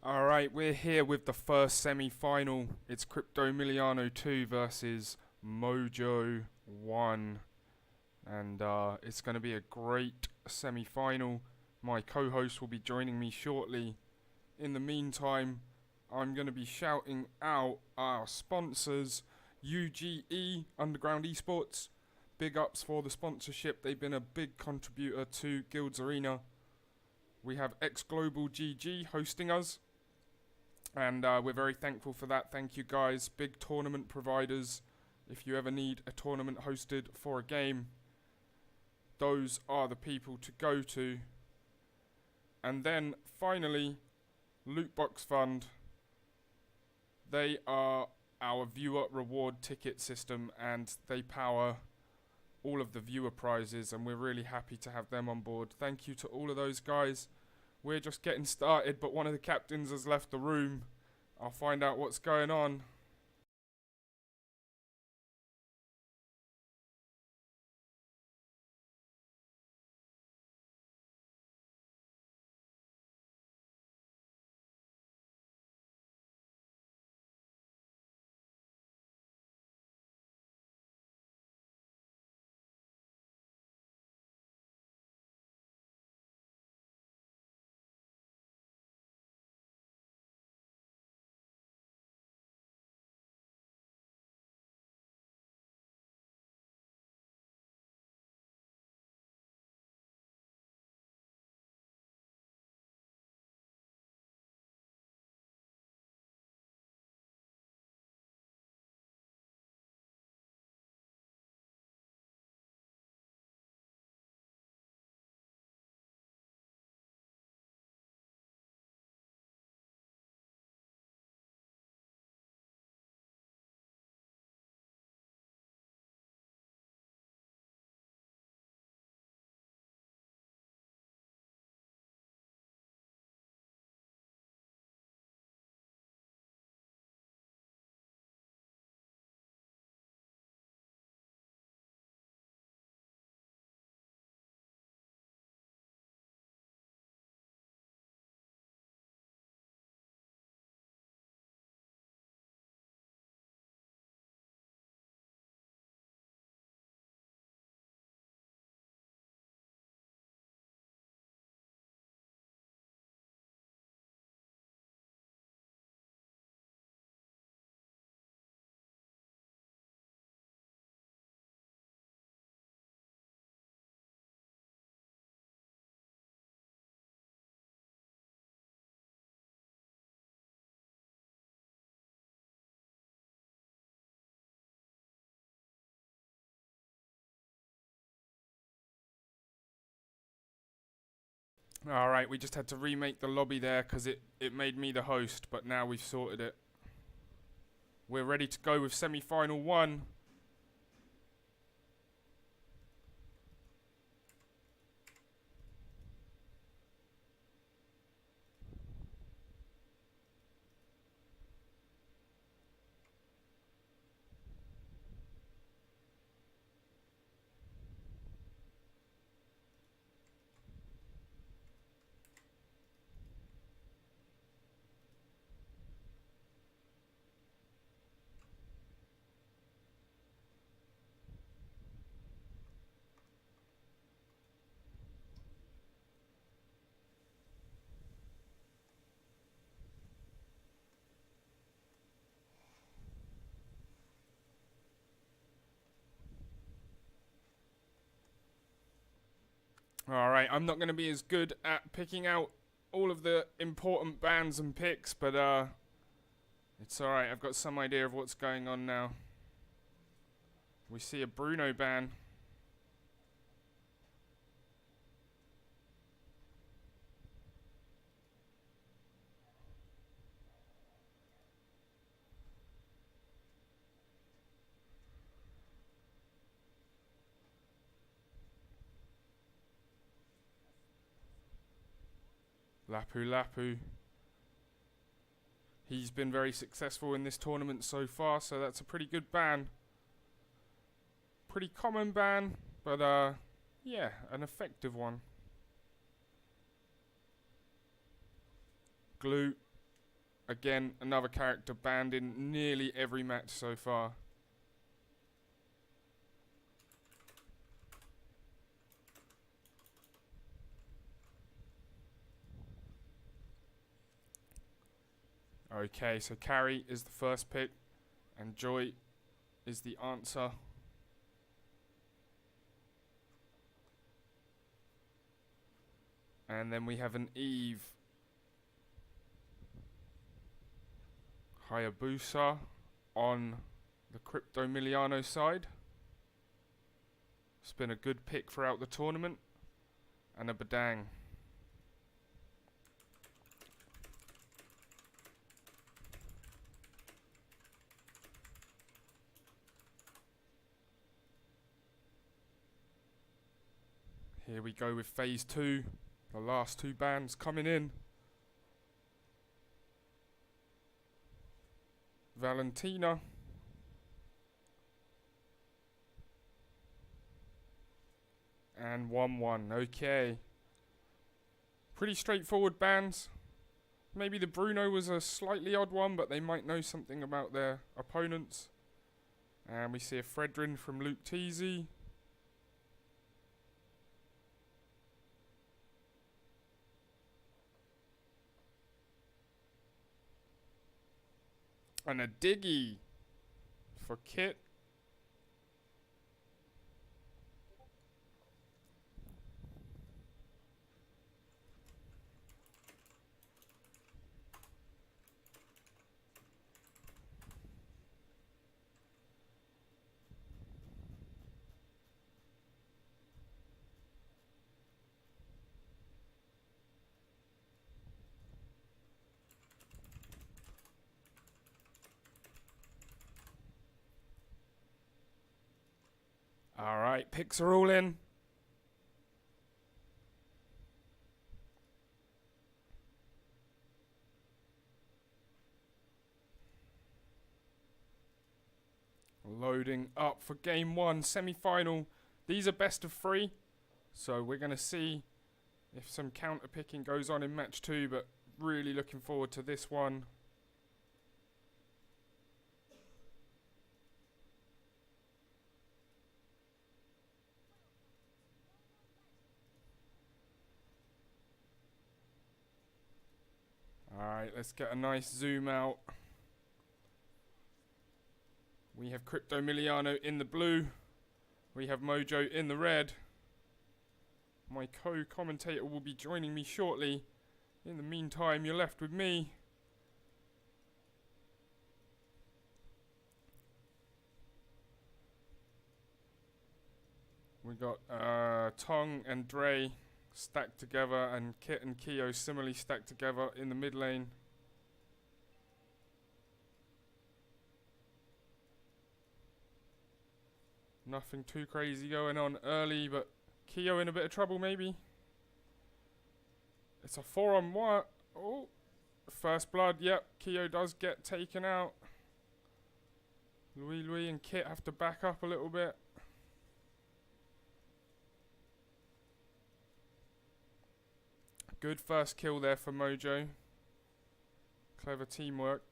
Alright, we're here with the first semi-final. It's Crypto Miliano 2 versus Mojo 1. And it's going to be a great semi-final. My co-host will be joining me shortly. In the meantime, I'm going to be shouting out our sponsors, UGE, Underground Esports. Big ups for the sponsorship. They've been a big contributor to GuildsArena. We have X Global GG hosting us. And we're very thankful for that. Thank you guys. Big tournament providers. If you ever need a tournament hosted for a game, those are the people to go to. And then finally, Lootbox Fund. They are our viewer reward ticket system and they power all of the viewer prizes, and we're really happy to have them on board. Thank you to all of those guys. We're just getting started, but one of the captains has left the room. I'll find out what's going on. Alright, we just had to remake the lobby there because it made me the host, but now we've sorted it. We're ready to go with semi-final 1. Alright, I'm not going to be as good at picking out all of the important bans and picks, but it's alright. I've got some idea of what's going on now. We see a Bruno ban. Lapu Lapu. He's been very successful in this tournament so far, so that's a pretty good ban. Pretty common ban, but yeah, an effective one. Glue. Again, another character banned in nearly every match so far. Okay, so Carry is the first pick, and Joy is the answer. And then we have an Eve. Hayabusa on the Crypto Miliano side. It's been a good pick throughout the tournament. And a Badang. Here we go with phase 2. The last 2 bands coming in. Valentina. And 1-1. Okay. Pretty straightforward bands. Maybe the Bruno was a slightly odd one, but they might know something about their opponents. And we see a Fredrin from Luke Teasy. And a Diggy for Kit. Alright, picks are all in. Loading up for game 1, semi-final. These are best of 3. So we're going to see if some counter picking goes on in match 2, but really looking forward to this one. Alright, let's get a nice zoom out. We have Crypto Miliano in the blue. We have Mojo in the red. My co-commentator will be joining me shortly. In the meantime, you're left with me. We got Tong and Dre stacked together, and Kit and Keo similarly stacked together in the mid lane. Nothing too crazy going on early, but Keo in a bit of trouble maybe. It's a 4-on-1. Oh, first blood. Yep, Keo does get taken out. Louis and Kit have to back up a little bit. Good first kill there for Mojo. Clever teamwork.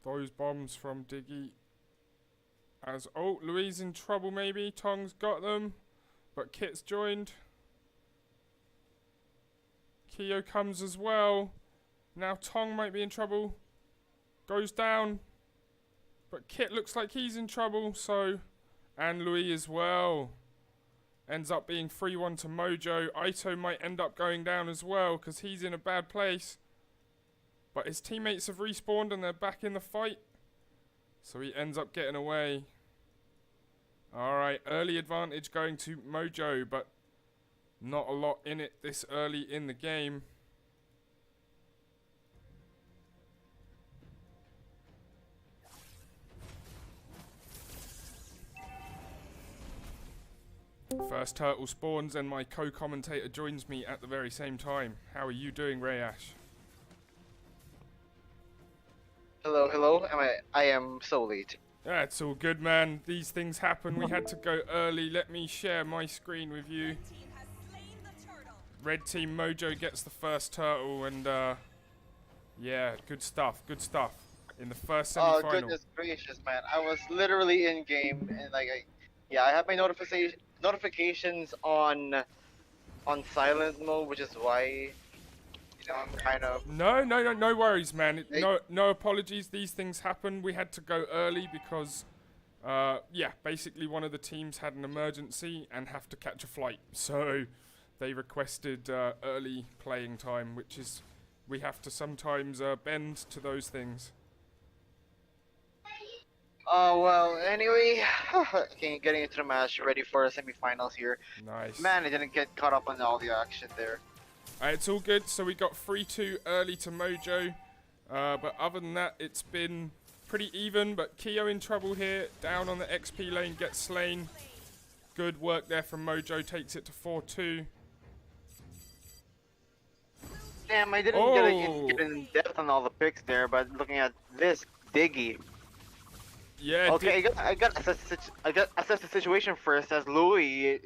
Those bombs from Diggy. Louise in trouble maybe. Tong's got them. But Kit's joined. Keo comes as well. Now Tong might be in trouble. Goes down. But Kit looks like he's in trouble. And Louis as well. Ends up being 3-1 to Mojo. Aito might end up going down as well because he's in a bad place. But his teammates have respawned and they're back in the fight. So he ends up getting away. Alright, early advantage going to Mojo, but not a lot in it this early in the game. First turtle spawns and my co-commentator joins me at the very same time. How are you doing, Rayash? Hello. I am so late. Yeah, it's all good, man. These things happen. We had to go early. Let me share my screen with you. Red team Mojo gets the first turtle, and Yeah, good stuff. Good stuff. In the first Oh semi-final. goodness gracious, man! I was literally in game and like, yeah, I have my notifications on silent mode, which is why I'm kind of No worries, man. late. No apologies. These things happen. We had to go early because, yeah, basically one of the teams had an emergency and have to catch a flight. So they requested early playing time, which is we have to sometimes bend to those things. Oh well. Anyway, okay, getting into the match, ready for the semifinals here. Nice. Man, I didn't get caught up on all the action there. It's all good. So we got 3-2 early to Mojo. But other than that, it's been pretty even. But Keo in trouble here. Down on the XP lane, gets slain. Good work there from Mojo. Takes it to 4-2. Damn, I didn't get in depth on all the picks there, but looking at this Diggy. Yeah. Okay, I got assess the situation first as Louis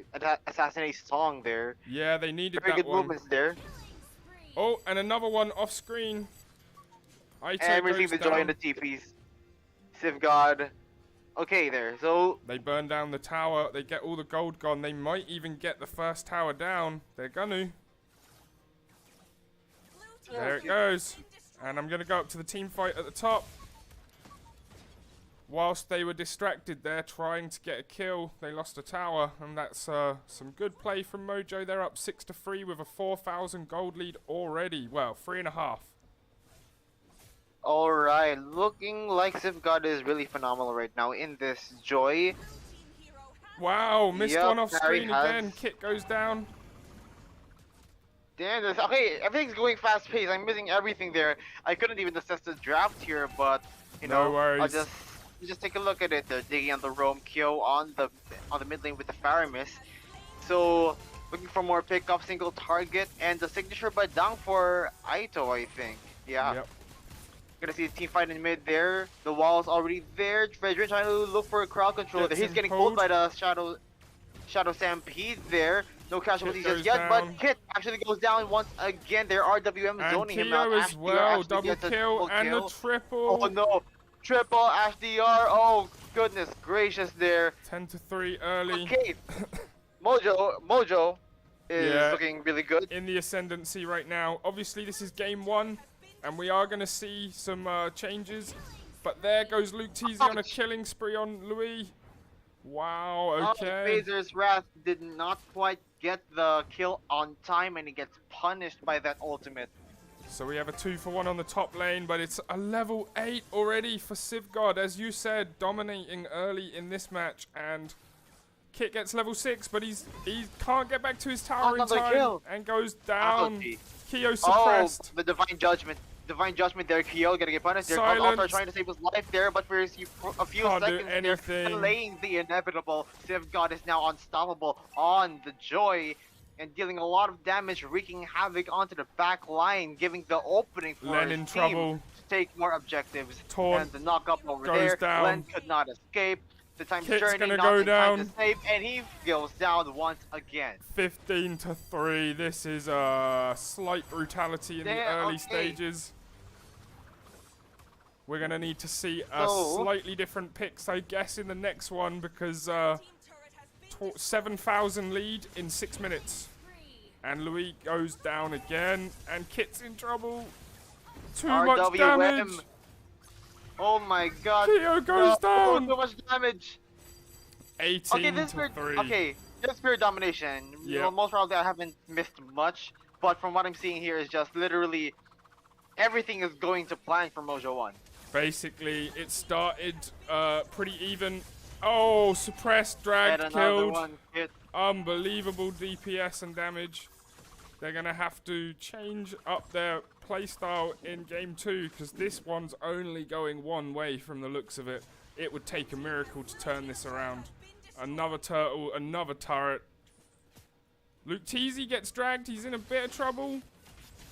assassinates Song there. Yeah, they needed Very that good one. movements there. Oh, and another one off screen. And receive the joy in the TPs. Civ God. Okay, there. So They burn down the tower. They get all the gold gone. They might even get the first tower down. They're gonna. There it goes. And I'm gonna go up to the team fight at the top. Whilst they were distracted there trying to get a kill, they lost a tower, and that's some good play from Mojo. They're up 6-3 with a 4,000 gold lead already. Well, 3.5. alright, looking like Civ God is really phenomenal right now in this Joy. Wow, missed Yep, one off Harry screen has- again. Kit goes down. Damn this. Okay, everything's going fast paced. I'm missing everything there. I couldn't even assess the draft here, but you No know, worries. I'll just take a look at it. They're digging on the roam, Kyo on the mid lane with the Faramis. So looking for more pickup, single target, and the signature by Dang for Aito, I think. Yeah. Yep. Gonna see the team fight in mid there. The wall's already there. Fredrin trying to look for a crowd control. Gets He's him getting pulled. pulled by the Shadow Stampede there. No casualties Kit just goes yet, down. but Kit actually goes down once again. There are WM And zoning him out. Keo as Ashdr well. actually Double gets a kill double and the kill. triple. Oh no. Triple Ashdr. Oh goodness gracious there. 10-3 early. Okay. Mojo is Yeah. looking really good. In the ascendancy right now. Obviously, this is game 1, and we are going to see some changes. But there goes Luke Teasy on a killing spree on Louis. Wow, okay. Phaser's Wrath did not quite get the kill on time, and he gets punished by that ultimate. So we have a 2-for-1 on the top lane, but it's a level 8 already for Civgod, as you said, dominating early in this match. And Kit gets level 6, but he can't get back to his tower in Another time kill. and goes down. Faculty. Keo suppressed. Oh, the Divine Judgment. Divine Judgment there, Kyo gonna get punished. They're Silence. also trying to save his life there, but for a few Can't do seconds, they're anything. delaying the inevitable. Civ God is now unstoppable on the Joy and dealing a lot of damage, wreaking havoc onto the back line, giving the opening for Len his in team trouble. to take more objectives. Taunt And the knock up over goes there, down. Len could not escape. The time's Kit's journey, gonna not go in time down. to save, and he goes down once again. 15-3. This is slight brutality in the Yeah, early okay. stages. We're going to need to see a So- slightly different picks, I guess, in the next one because 7,000 lead in 6 minutes. And Louis goes down again, and Kit's in trouble. Too much RWM. damage. Oh my god. Keo goes Oh, down. so much damage. Okay, 18-3. okay, this pure domination. Yeah. Well, most probably I haven't missed much, but from what I'm seeing here is just literally everything is going to plan for Mojo 1. Basically, it started pretty even. Oh, suppressed, And dragged, another killed. one hit. Unbelievable DPS and damage. They're going to have to change up their playstyle in game 2 because this one's only going one way from the looks of it. It would take a miracle to turn this around. Another turtle, another turret. Luke Teasy gets dragged. He's in a bit of trouble.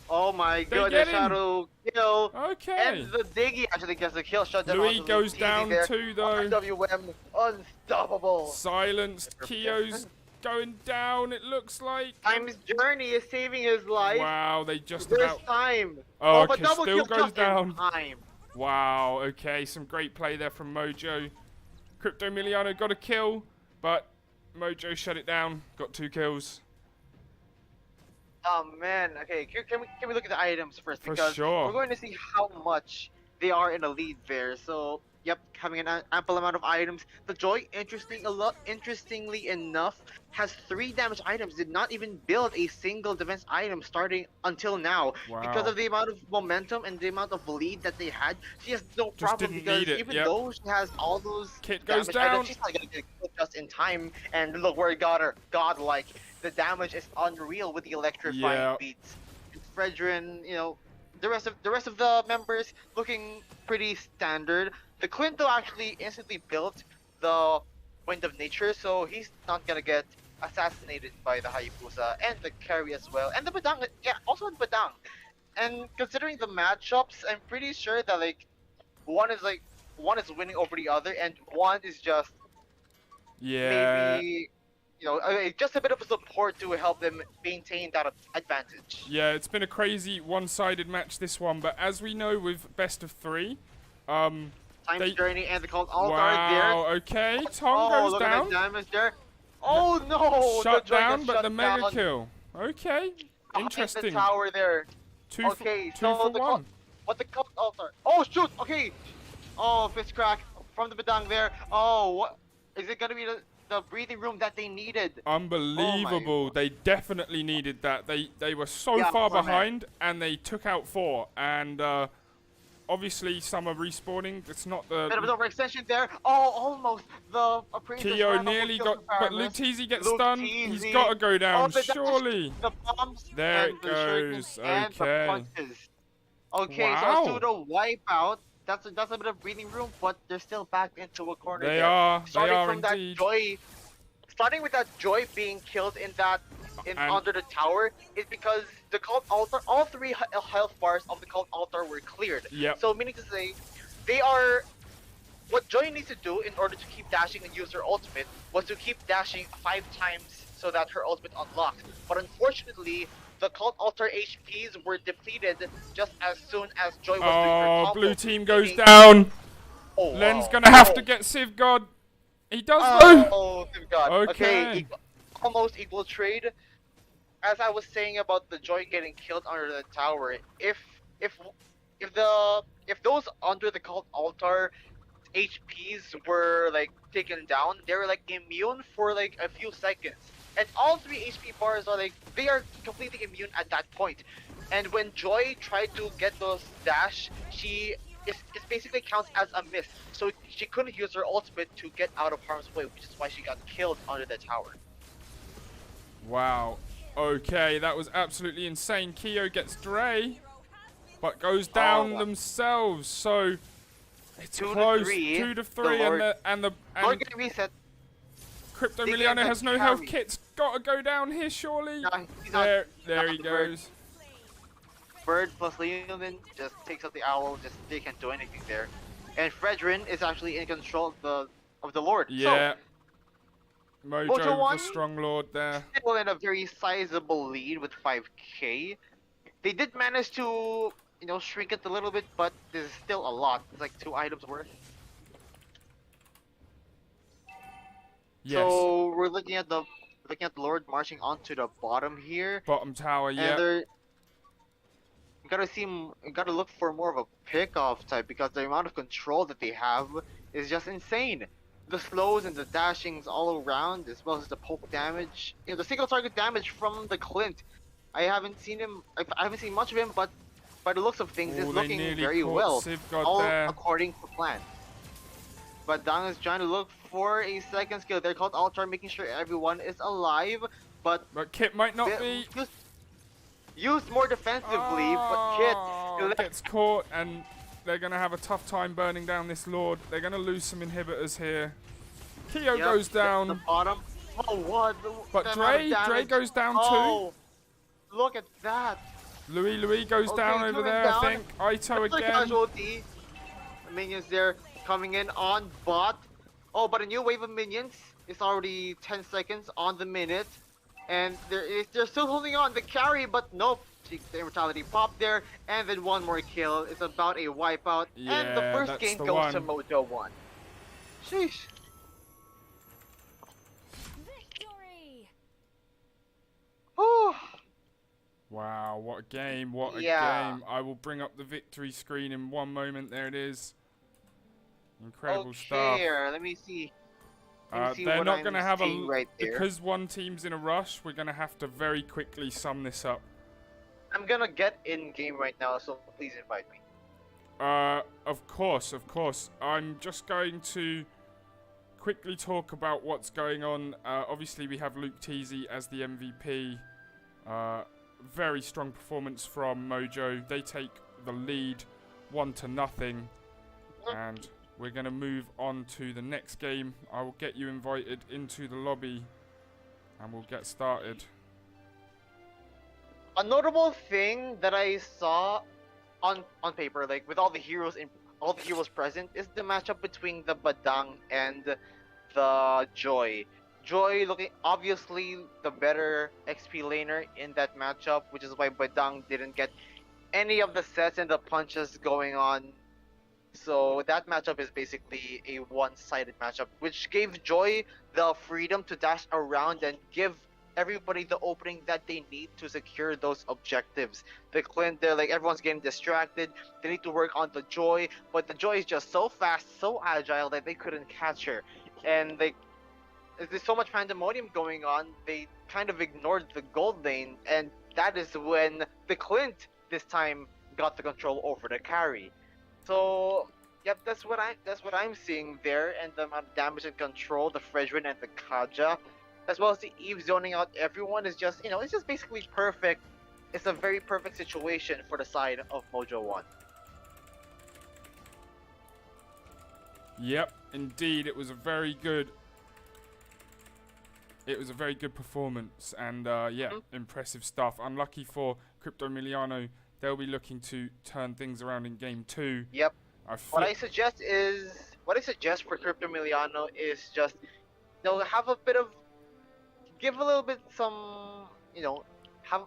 Oh my They goodness, get him. Shadow kill. Okay. And the Diggy actually gets the kill. Shut down Louis onto goes Luke Teasy down there. too, though. RWM unstoppable. Silenced. Keo's going down, it looks like. Time's journey is saving his life. Wow, they just There's about... time. Oh, but okay, double still kill goes just in down. time. Wow, okay, some great play there from Mojo. Crypto Miliano got a kill, but Mojo shut it down, got 2 kills. Oh man, okay, can we look at the items first? For Because sure. we're going to see how much they are in a lead there. So, yep, having an ample amount of items. The Joy, interestingly enough, has 3 damage items. Did not even build a single defense item starting until now. Wow. Because of the amount of momentum and the amount of lead that they had, she has no problem didn't because need it, even yep. though she has all those Kit goes damage down. items, she's not gonna get killed just in time. And look where it got her. Godlike. The damage is unreal with the electrifying beats. Fredrin, you know, the rest of the members looking pretty standard. The Quinto actually instantly built the Wind of Nature, so he's not gonna get assassinated by the Hayabusa and the carry as well, and the Badang, yeah, also the Badang. And considering the matchups, I'm pretty sure that one is winning over the other, and one is just maybe, you know, just a bit of a support to help them maintain that advantage. Yeah, it's been a crazy one-sided match, this one, but as we know with best of 3, Time's Journey and the Cult Altar wow, there. okay, Tom goes look down. at the damage there. Oh no! Shut the down, but shut the mega down. kill. Okay, interesting. The tower there. 2 okay, for 1. What the Cult Altar? Oh shoot! Okay. Oh, fist crack from the Badang there. Oh, what is it gonna be? The breathing room that they needed. Unbelievable. They definitely needed that. They were so far behind, and they took out 4. And obviously some are respawning. It's not the... Bit of an overextension there. Oh, almost. The Keo nearly got... But Lutezi gets stunned. He's got to go down, surely. The bombs there and it goes. and the punches. Okay, wow. so pseudo wipeout. That's a bit of breathing room, but they're still backed into a corner. They are indeed. Starting with that Joy being killed under the tower is because the Cult Altar, all 3 health bars of the Cult Altar were cleared. Yep. So meaning to say, what Joy needs to do in order to keep dashing and use her ultimate was to keep dashing 5 times so that her ultimate unlocked. But unfortunately, the Cult Altar HPs were depleted just as soon as Joy was doing her combo. Blue team goes down. Len's gonna have to get Civ God. He does though. Oh, Civ God. Okay. Almost equal trade. As I was saying about the Joy getting killed under the tower, if those under the Cult Altar HPs were taken down, they were immune for a few seconds. And all 3 HP bars are they are completely immune at that point. And when Joy tried to get those dash, it basically counts as a miss. So she couldn't use her ultimate to get out of harm's way, which is why she got killed under the tower. Wow. Okay, that was absolutely insane. Keo gets Dre, but goes down themselves. So it's 2 close. to 3. 2 to 3, and Lord getting reset. Crypto Miliano has no health kits. Gotta go down here, surely. There he goes. Bird plus Leonin just takes out the owl. They can't do anything there. And Fredrin is actually in control of the Lord. Yeah. So, Mojo, the strong Lord there. Still in a very sizable lead with 5k. They did manage to, shrink it a little bit, but this is still a lot. It's 2 items worth. Yes. So we're looking at the Lord marching onto the bottom here. Bottom tower, yeah. Gotta look for more of a pick-off type because the amount of control that they have is just insane. The slows and the dashings all around, as well as the poke damage. The single target damage from the Clint. I haven't seen much of him, but by the looks of things, it's looking very well. All according to plan. But Dang is trying to look for a second skill. They're called Altar, making sure everyone is alive. But Kit might not be used more defensively. But Kit gets caught, and they're gonna have a tough time burning down this Lord. They're gonna lose some inhibitors here. Keo goes down. The bottom. Oh, what? But Dre goes down too. Look at that. Louis goes down over there, I think. Aito again. Casualty. Minions there coming in on bot. Oh, but a new wave of minions. It's already 10 seconds on the minute, and they're still holding on the carry, but nope. The immortality pop there, and then one more kill. It's about a wipeout, and the Yeah, first that's game the goes to one. Mojo 1. Sheesh. Victory! Oh, Wow, what a game, what a yeah. game. I will bring up the victory screen in one moment. There it is. Incredible stuff. Okay, let me see. Let me see They're what not I'm going to have seeing right there. because one team's in a rush, we're going to have to very quickly sum this up. I'm gonna get in game right now, so please invite me. Of course, of course. I'm just going to quickly talk about what's going on. Obviously, we have Luke Teasy as the MVP. Very strong performance from Mojo. They take the lead 1-0, and we're going to move on to the next game. I will get you invited into the lobby, and we'll get started. A notable thing that I saw on paper, like with all the heroes present, is the matchup between the Badang and the Joy. Joy looking obviously the better XP laner in that matchup, which is why Badang didn't get any of the sets and the punches going on. So that matchup is basically a one-sided matchup, which gave Joy the freedom to dash around and give everybody the opening that they need to secure those objectives. The Clint, they're like everyone's getting distracted. They need to work on the Joy, but the Joy is just so fast, so agile that they couldn't catch her. And there's so much pandemonium going on, they kind of ignored the gold lane, and that is when the Clint this time got the control over the carry. So, yep, that's what I'm seeing there, and the amount of damage and control, the Fredrin and the Kaja, as well as the Eve zoning out everyone is just, it's just basically perfect. It's a very perfect situation for the side of Mojo 1. Yep, indeed, it was a very good performance, and impressive stuff. Unlucky for Crypto Miliano, they'll be looking to turn things around in game 2. Yep. What I suggest for Crypto Miliano is just, give a little bit some,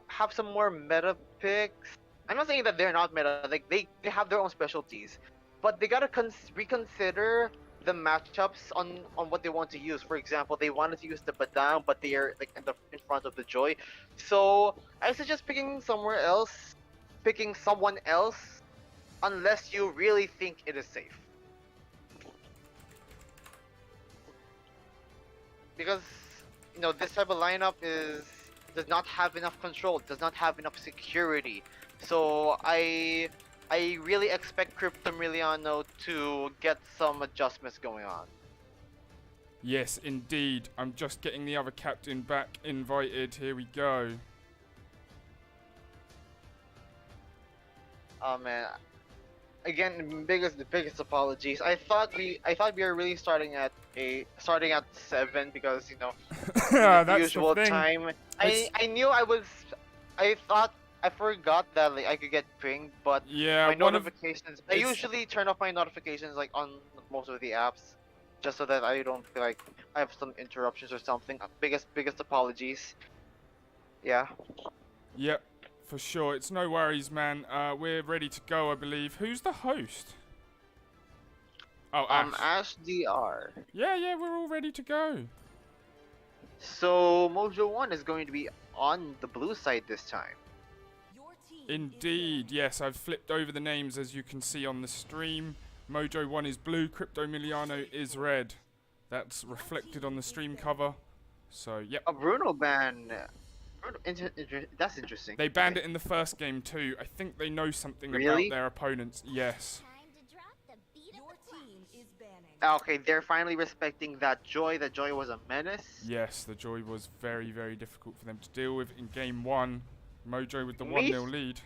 have some more meta picks. I'm not saying that they're not meta, like they have their own specialties, but they gotta reconsider the matchups on what they want to use. For example, they wanted to use the Badang, but they are like in front of the Joy. So I suggest picking someone else, unless you really think it is safe. Because this type of lineup does not have enough control, does not have enough security. So I really expect Crypto Miliano to get some adjustments going on. Yes, indeed. I'm just getting the other captain back invited. Here we go. Oh man. Again, the biggest apologies. I thought we were really starting at 7 because That's the usual the thing. time. I forgot that I could get pinged, but Yeah, my notifications. I usually turn off my notifications on most of the apps, just so that I don't feel like I have some interruptions or something. Biggest apologies. Yeah. Yep, for sure. It's no worries, man. We're ready to go, I believe. Who's the host? Oh, Ash. Ash DR. Yeah, we're all ready to go. So Mojo 1 is going to be on the blue side this time. Indeed, yes. I've flipped over the names as you can see on the stream. Mojo 1 is blue, Crypto Miliano is red. That's reflected on the stream cover. So, yep. A Bruno ban. That's interesting. They banned it in the first game too. I think they know something about their opponents. Yes. Okay, they're finally respecting that Joy. That Joy was a menace. Yes, the Joy was very, very difficult for them to deal with in game 1. Mojo with the 1-0 lead.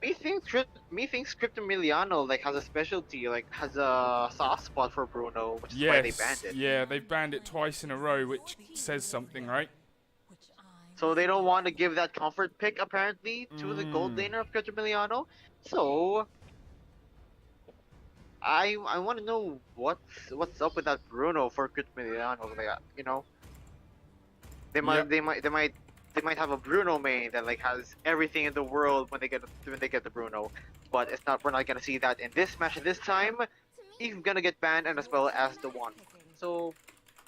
Me thinks Crypto Miliano has a specialty, has a soft spot for Bruno, which is why they banned it. Yeah, they've banned it twice in a row, which says something, right? So they don't want to give that comfort pick apparently to the gold laner of Crypto Miliano. So I want to know what's up with that Bruno for Criteriano. Like, they Yep. might they might they might they might have a Bruno main that like has everything in the world when they get the Bruno, but it's not. We're not gonna see that in this match this time. He's gonna get banned and as well as the one. So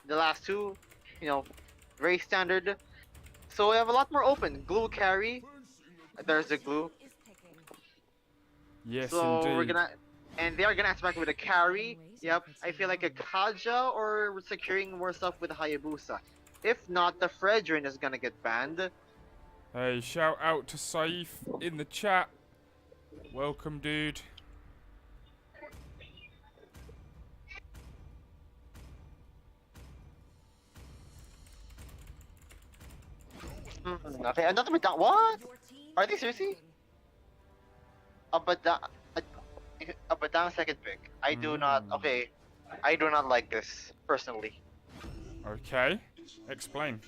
the last two, you know, very standard. So we have a lot more open. Glue carry. There's the glue. Yes, So we're indeed. and they are gonna attack with a carry. Yep, I feel like a Kaja or securing more stuff with Hayabusa. If not, the Fredrin is gonna get banned. Hey, shout out to Saif in the chat. Welcome, dude. Okay, another Badang. What? Are they seriously? A Badang, a, a Badang second pick. I do not. Okay, I do not like this personally. Okay, explain.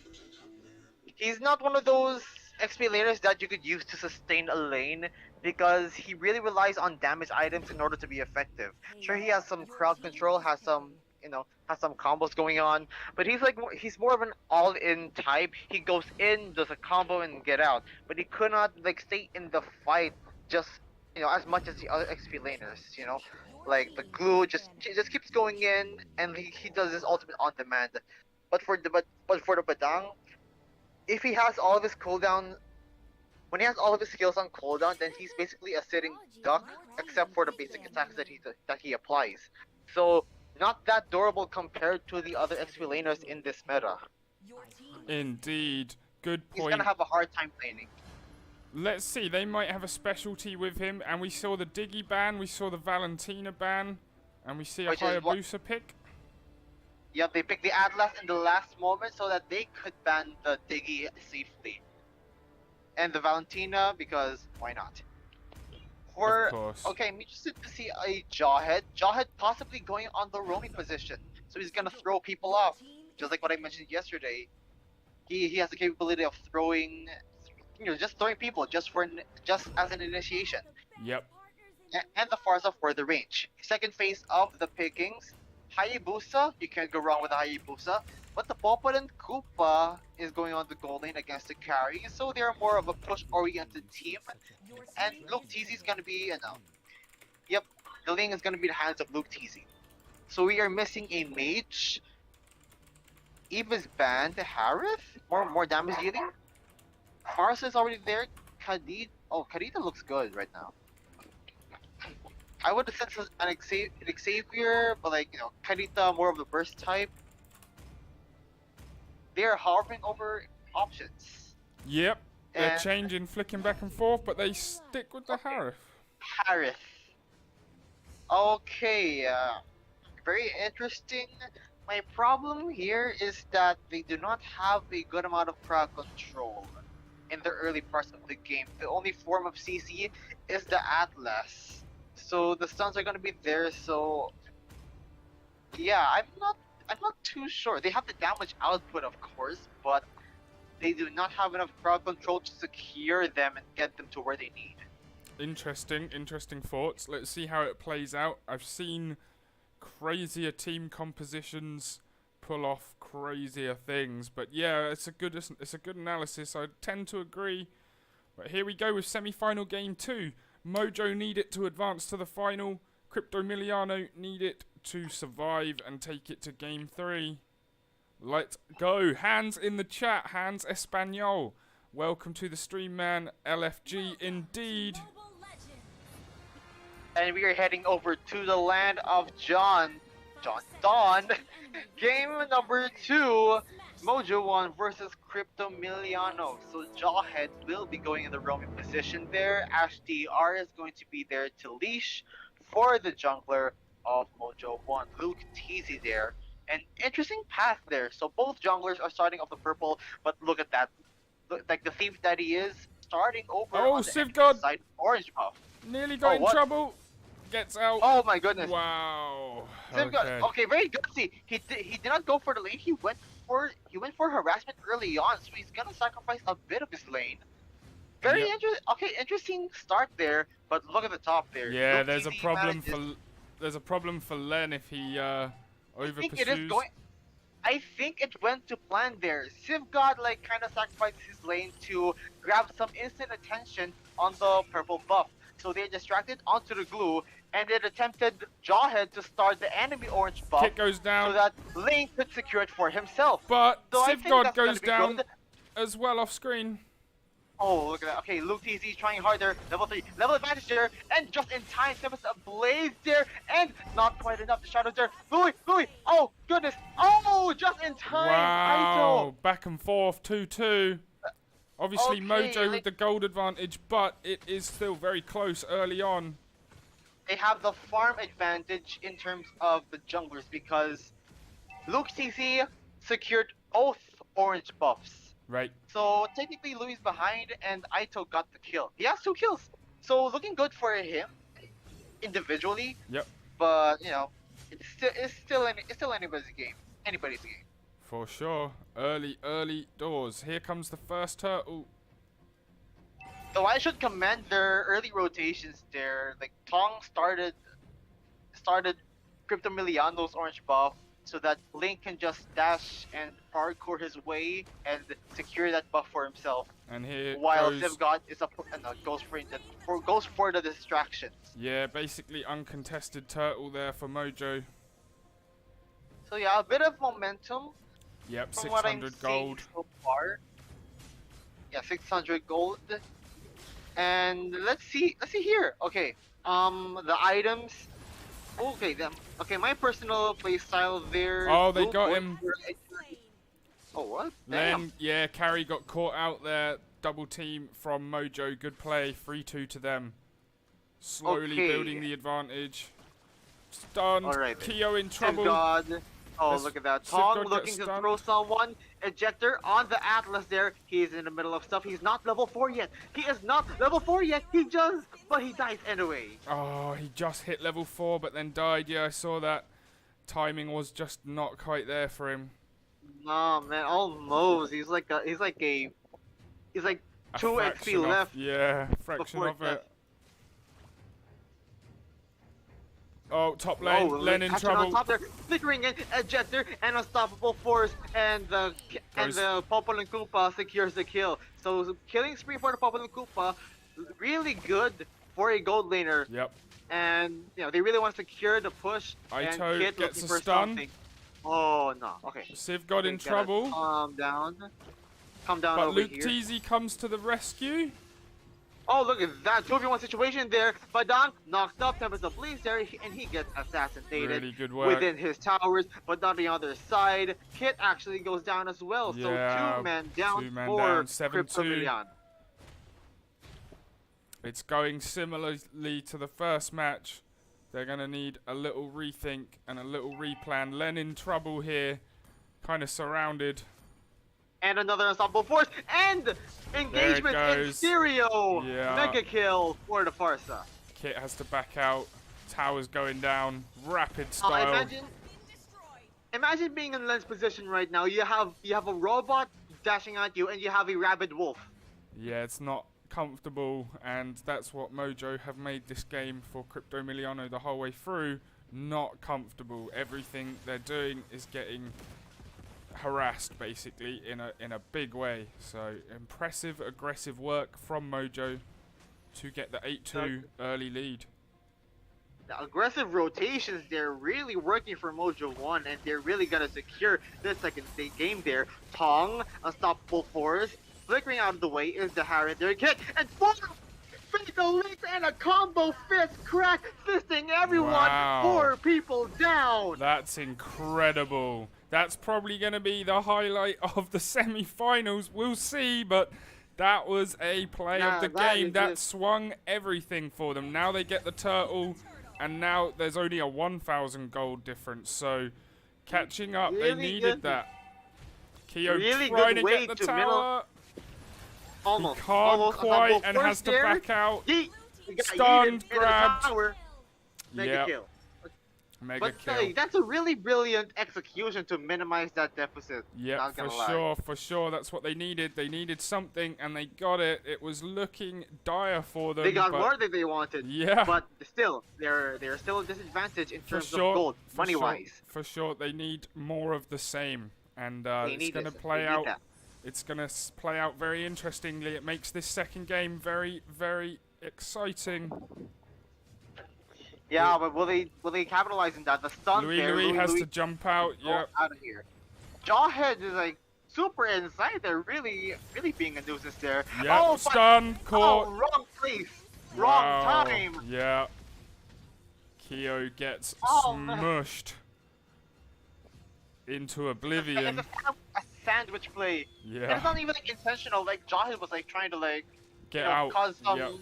He's not one of those XP laners that you could use to sustain a lane because he really relies on damage items in order to be effective. Sure, he has some crowd control, has some has some combos going on, but he's more of an all-in type. He goes in, does a combo, and get out. But he could not like stay in the fight just as much as the other XP laners. Like the glue just keeps going in, and he does his ultimate on demand. But for the Badang, if he has all of his cooldown, when he has all of his skills on cooldown, then he's basically a sitting duck, except for the basic attacks that he applies. So not that durable compared to the other XP laners in this meta. Indeed. Good He's point. gonna have a hard time laning. Let's see, they might have a specialty with him. And we saw the Diggy ban, we saw the Valentina ban, and we see a Which is what- Hayabusa pick. Yeah, they picked the Atlas in the last moment so that they could ban the Diggy safely. And the Valentina, because why not? Of course. Okay, I'm interested to see a Jawhead. Jawhead possibly going on the roaming position. So he's gonna throw people off. Just like what I mentioned yesterday. He has the capability of throwing, just throwing people just as an initiation. Yep. And the Farsa for the range. Second phase of the pickings. Hayabusa, you can't go wrong with Hayabusa. But the Popa and Koopa is going on the goal lane against the carry, so they're more of a push-oriented team. And Luke TZ is gonna be, yep, the lane is gonna be in the hands of Luke TZ. So we are missing a mage. Eva's banned. Harith, more damage dealing. Farsa is already there. Khadija looks good right now. I would have sent an Xavier, but Khadija more of the burst type. They're hovering over options. Yep. They're And changing, flicking back and forth, but they stick with the Harith. Harith. Okay, very interesting. My problem here is that they do not have a good amount of crowd control in the early parts of the game. The only form of CC is the Atlas. So the stuns are gonna be there, so yeah, I'm not too sure. They have the damage output of course, but they do not have enough crowd control to secure them and get them to where they need. Interesting thoughts. Let's see how it plays out. I've seen crazier team compositions pull off crazier things, but yeah, it's a good analysis. I tend to agree. But here we go with semi-final game 2. Mojo need it to advance to the final. Crypto Miliano need it to survive and take it to game 3. Let's go. Hands in the chat. Hands Espanol. Welcome to the stream, man. LFG indeed. And we are heading over to the land of Dawn. Game number 2, Mojo 1 versus Crypto Miliano. So Jawhead will be going in the roaming position there. Ash DR is going to be there to leash for the jungler of Mojo 1. Luke TZ there. An interesting path there. So both junglers are starting off the purple, but look at that. Look, like the thief that he is, starting over on the enemy Sivgod side, orange buff. nearly got in what? trouble. Gets out. Oh my goodness. Wow. Okay, very good. See, he did not go for the lane. He went for harassment early on, so he's gonna sacrifice a bit of his lane. Very interesting. Okay, interesting start there, but look at the top there. Yeah, Luke there's a TZ problem manages- for there's a problem for Len if he over I think pursues. it is going. I think it went to plan there. Sivgod like kind of sacrificed his lane to grab some instant attention on the purple buff. So they distracted onto the glue, and it attempted Jawhead to start the enemy orange buff Kit goes down, so that Link could secure it for himself. but So I think Sivgod that's gonna goes be down good. as well off screen. Oh, look at that. Okay, Luke TZ trying harder. Level 3. Level advantage there. And just in time, Tempest ablaze there. And not quite enough. The shadows there. Louis. Oh, goodness. Oh, just in time. Wow. Back and forth, 2-2. Obviously, Okay, Mojo with the gold advantage, but it is still very close early on. They have the farm advantage in terms of the junglers because Luke TZ secured both orange buffs. Right. So technically Louis behind and Aito got the kill. He has 2 kills. So looking good for him individually. Yep. But you know, it's still anybody's game. Anybody's game. For sure. Early doors. Here comes the first turtle. So I should commend their early rotations there. Like Tong started Cryptomiliano's orange buff so that Link can just dash and parkour his way and secure that buff for himself. And here While goes... Sivgod is goes for the distractions. Yeah, basically uncontested turtle there for Mojo. So yeah, a bit of momentum Yep, from what I'm 600 seeing gold. so far. Yeah, 600 gold. And let's see here. Okay, the items. Okay, my personal playstyle there. Oh, they Blue got Void him. for- Oh, what? Damn. Len, yeah, Carry got caught out there. Double team from Mojo. Good play. 3-2 to them. Slowly Okay. building the advantage. Stunned. Alright. Kyo in trouble. Sivgod. Oh, Let's- look at that. Sivgod Tong gets looking to stunned. throw someone. Ejector on the Atlas there. He's in the middle of stuff. He's not level 4 yet. He is not level 4 yet. He just, but he dies anyway. Oh, he just hit level 4 but then died. Yeah, I saw that. Timing was just not quite there for him. Nah, man, almost. He's like 2 fraction XP off- left. Yeah, fraction before of death. it. Oh, top lane. Len in catching on trouble. top there, flickering in, ejector, and unstoppable force, and the Popol and Koopa secures the kill. So killing spree for the Popol and Koopa, really good for a gold laner. Yep. And you know they really want to secure the push. Aito and Kit gets looking a for stun. something. Oh no. Okay. Civ got in We gotta trouble. Calm down. Calm down But over Luke here. Teasy comes to the rescue. Oh, look at that 2v1 situation there. Badang knocked up, Tempest of Blaze there, and he gets assassinated Really good work. within his towers, but on the other side, Kit actually goes down as well. Yeah, So 2-man down 2-man for down, 7-2. Cryptomillion. It's going similarly to the first match. They're going to need a little rethink and a little replan. Len in trouble here. Kind of surrounded. And another unstoppable force, and engagement in goes. stereo. Yeah. Mega kill for the Farsa. Kit has to back out. Towers going down. Rapid style. Imagine being in Len's position right now. You have a robot dashing at you, and you have a rabid wolf. Yeah, it's not comfortable, and that's what Mojo have made this game for Cryptomiliano the whole way through. Not comfortable. Everything they're doing is getting harassed, basically, in a big way. So impressive, aggressive work from Mojo to get the 8-2 early lead. The aggressive rotations, they're really working for Mojo 1, and they're really gonna secure the second state game there. Tong, unstoppable force, flickering out of the way is the Harriet there. Kick, and four physical links and a combo fist crack, fisting everyone, Wow. 4 people down. That's incredible. That's probably going to be the highlight of the semi-finals. We'll see, but that was a play of the that game is that it. swung everything for them. Now they get the turtle, and now there's only a 1,000 gold difference. So catching up, they Really needed good- that. Kyo really trying good to way get the to tower. Almost. He can't almost quite unstoppable and force has to there. back out. He got Stunned, yeeted in the grabbed. tower. Mega Yep. kill. Mega But kill. like, that's a really brilliant execution to minimize that deficit. Yeah, Not for gonna lie. sure, for sure. That's what they needed. They needed something, and they got it. It was looking dire for them. They got but more than they wanted. yeah, But still, they're still a disadvantage in for terms sure, of gold, for money sure, wise. for sure. They need more of the same, and They it's need going to this. play They need out. that. It's going to play out very interestingly. It makes this second game very, very exciting. Yeah, but will they capitalize on that? The stun there. Louis has to jump out. Go Yeah, out of here. Jawhead is like super inside there, really being a nuisance there. yeah. Oh, but- Stun caught. Oh, wrong place, Wow. wrong time. Yeah. Kyo gets Oh, man. smushed into oblivion. It's a sandwich play. And it's Yeah. not even like intentional. Like Jawhead was like trying to like Get you know, out. cause some Yep.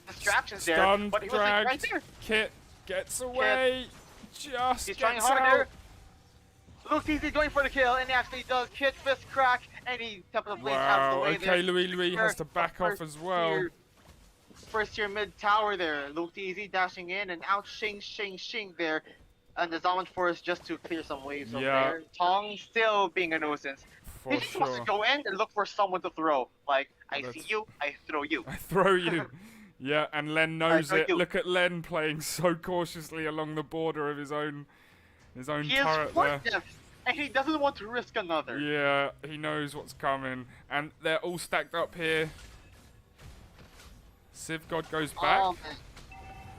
distractions there, Stun, but he was like right dragged. there. Kit gets away. Just He's trying gets harder. out. Looks easy going for the kill, and he actually does. Kit fist crack, and he temple blades out of the Wow. way Okay, there. Louis has to back off as well. First tier mid tower there. Luke easy dashing in and out shing there. And the Zaman Force just to clear some waves over Yeah. there. Tong still being a nuisance. For He just wants to sure. go in and look for someone to throw. Like, I see That's- you, I throw you. I throw you. Yeah, and Len knows throw it. you. Look at Len playing so cautiously along the border of his own He is turret fort there. depth, and he doesn't want to risk another. Yeah, he knows what's coming. And they're all stacked up here. Civ God goes back. Man.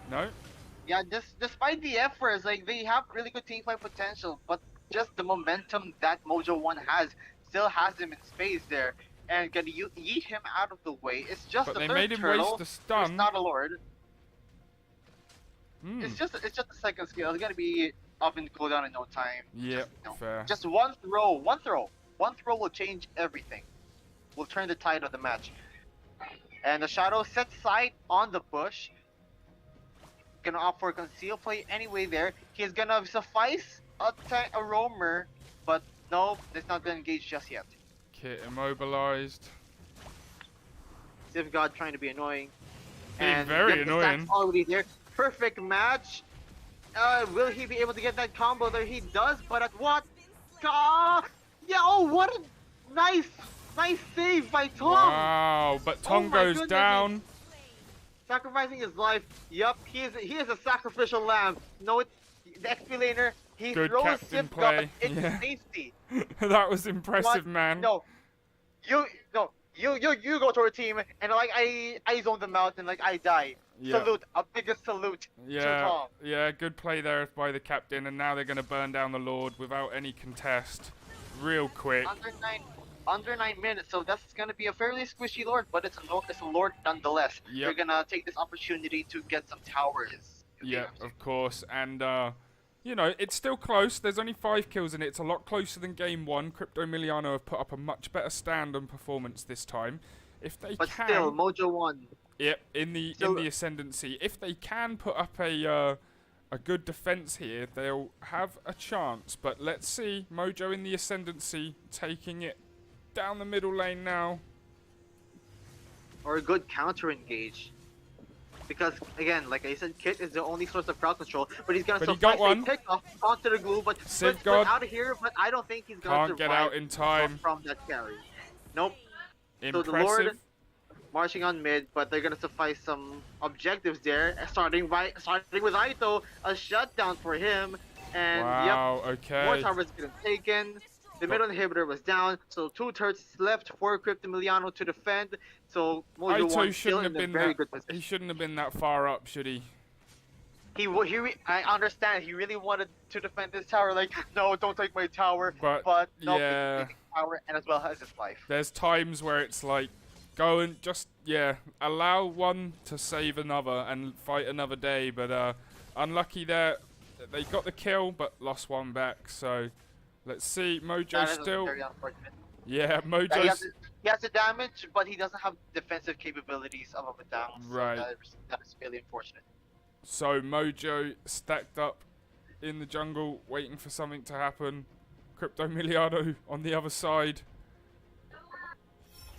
No? Yeah, despite the efforts, like they have really good teamfight potential, but just the momentum that Mojo 1 has still has him in space there, and can you yeet him out of the way? It's just But the they third made him turtle. waste the It's stun. not a lord. Hmm. It's just a second skill. It's gonna be up in cooldown in no time. Yep, No. fair. Just one throw will change everything. Will turn the tide of the match. And the Shadow sets sight on the bush. Gonna opt for conceal play anyway there. He's gonna suffice a roamer, but no, it's not gonna engage just yet. Kit immobilized. Civ God trying to be annoying. Being very yep, the stack's annoying. already there. Perfect match. Will he be able to get that combo there? He does, but at what? Yeah, oh, what a nice save by Tom. Wow, but Tom my goes goodness, down. Sacrificing his life. Yup, he is a sacrificial lamb. No, the XP laner, he Good throws captain Civ play. God into Yeah. safety. That was impressive, What? man. No, you go to our team, and like I zone them out, and like I die. Yeah. Salute, a biggest salute to Yeah, Tom. yeah, good play there by the captain, and now they're going to burn down the Lord without any contest. Real quick. Under 9 minutes, so that's gonna be a fairly squishy lord, but it's a lord nonetheless. Yep. They're gonna take this opportunity to get some towers. Yeah, of course. And, you know, it's still close. There's only 5 kills in it. It's a lot closer than game 1. Crypto Miliano have put up a much better stand and performance this time. If they But can... still, Mojo 1. Yep, in the ascendancy. If they can put up a good defense here, they'll have a chance. But let's see, Mojo in the ascendancy taking it down the middle lane now. Or a good counter engage. Because again, like I said, Kit is the only source of crowd control, but he's gonna But he got suffice a one. pick off onto the glue, but Civ split God out of here. But I don't think he's gonna can't get survive out in time. from that carry. Nope. So Impressive. the Lord marching on mid, but they're gonna suffice some objectives there. Starting with Aito, a shutdown for him, and Wow, yep, okay. more towers getting taken. The middle inhibitor was down, so 2 turrets left for Cryptomiliano to defend. So Mojo 1 Aito still shouldn't in have a been very that. good He position. shouldn't have been that far up, should he? I understand. He really wanted to defend this tower. Like, no, don't take my tower. But, no, yeah. he's taking tower and as well as his life. There's times where it's like, go and just, yeah, allow one to save another and fight another day. But unlucky there. They got the kill, but lost one back. So let's see. Mojo That is still. very unfortunate. Yeah, He Mojo's. has the damage, but he doesn't have defensive capabilities of a down. So Right. that is really unfortunate. So Mojo stacked up in the jungle, waiting for something to happen. Crypto Miliano on the other side.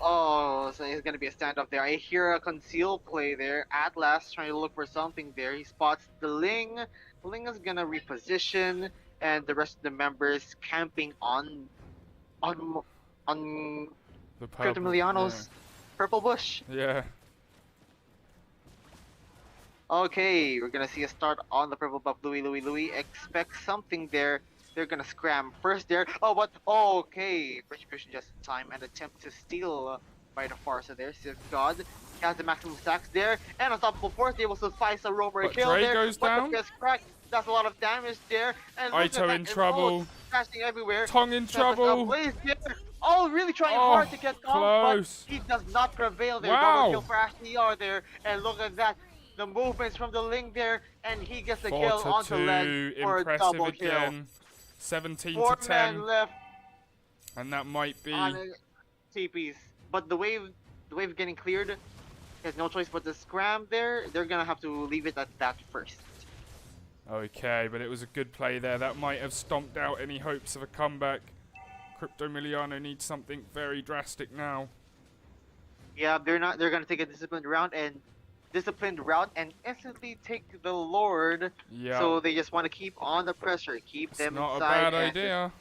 Oh, so it's gonna be a standoff there. I hear a conceal play there. Atlas trying to look for something there. He spots the Ling. Ling is gonna reposition, and the rest of the members camping on on The purple. Yeah. Cryptomiliano's purple bush. Yeah. Okay, we're gonna see a start on the purple buff. Louis. Expect something there. They're gonna scram first there. Oh, but okay. Retribution just in time and attempt to steal by the Farsa there. Civ God has the maximum stacks there. And unstoppable force able to suffice a roamer But kill Dre there. goes But down. the gets cracked. That's a lot of damage there. And look at Aito that, in trouble. crashing everywhere. Tongue in Tempest trouble. ablaze there. Oh, really trying Oh, hard to get down, close. but he does not prevail there. Wow. Double kill for Ashley there. And look at that. The movements from the Ling there, and he gets the 4 kill to onto 2. Len for a Impressive double kill. again. 17 to 4 10. men left And that might be. on TPs, but the wave getting cleared. Has no choice but to scram there. They're gonna have to leave it at that first. Okay, but it was a good play there. That might have stomped out any hopes of a comeback. Cryptomiliano needs something very drastic now. Yeah, they're not. They're gonna take a disciplined route and instantly take the Lord. Yeah. So they just want to keep on the pressure, keep It's them not a inside. bad idea.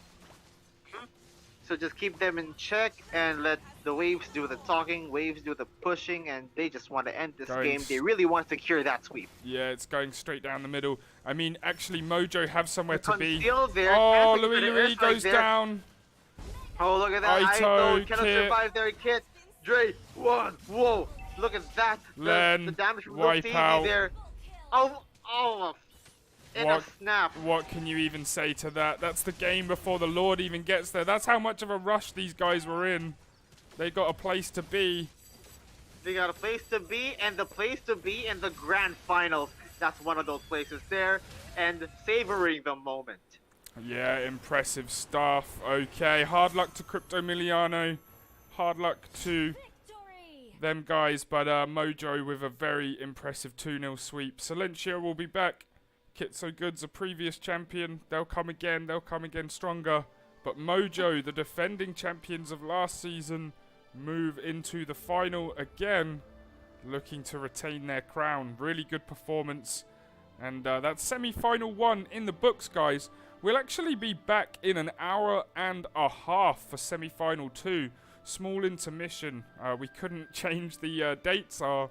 So just keep them in check and let the waves do the talking, waves do the pushing, and they just want to end this game. They really want to secure that sweep. Yeah, it's going straight down the middle. I mean, actually, Mojo have somewhere to be. Conceal there, Oh, camping for the Louis airstrike goes there. down. Oh, look at that. Aito, cannot Kit. survive there, Kit. Dre, one. Whoa. Look at that. Len, The damage from wipe Luke out. there. Oh. In a What? snap. What can you even say to that? That's the game before the Lord even gets there. That's how much of a rush these guys were in. They got a place to be. They got a place to be, and the place to be in the grand finals. That's one of those places there, and savoring the moment. Yeah, impressive stuff. Okay, hard luck to Cryptomiliano. Hard luck to Victory! them guys, but Mojo with a very impressive 2-0 sweep. Silencio will be back. Kit So Good's a previous champion. They'll come again stronger. But Mojo, the defending champions of last season, move into the final again, looking to retain their crown. Really good performance. And that's semi-final 1 in the books, guys. We'll actually be back in an hour and a half for semi-final 2. Small intermission. We couldn't change the dates. Our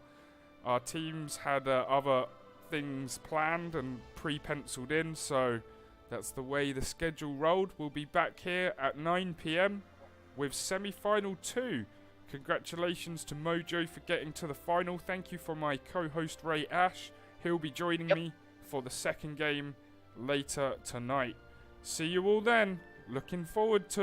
teams had other things planned and pre-penciled in, so that's the way the schedule rolled. We'll be back here at 9 PM with semi-final 2. Congratulations to Mojo for getting to the final. Thank you for my co-host Ray Ash. He'll be joining me for the second game later tonight. See you all then. Looking forward to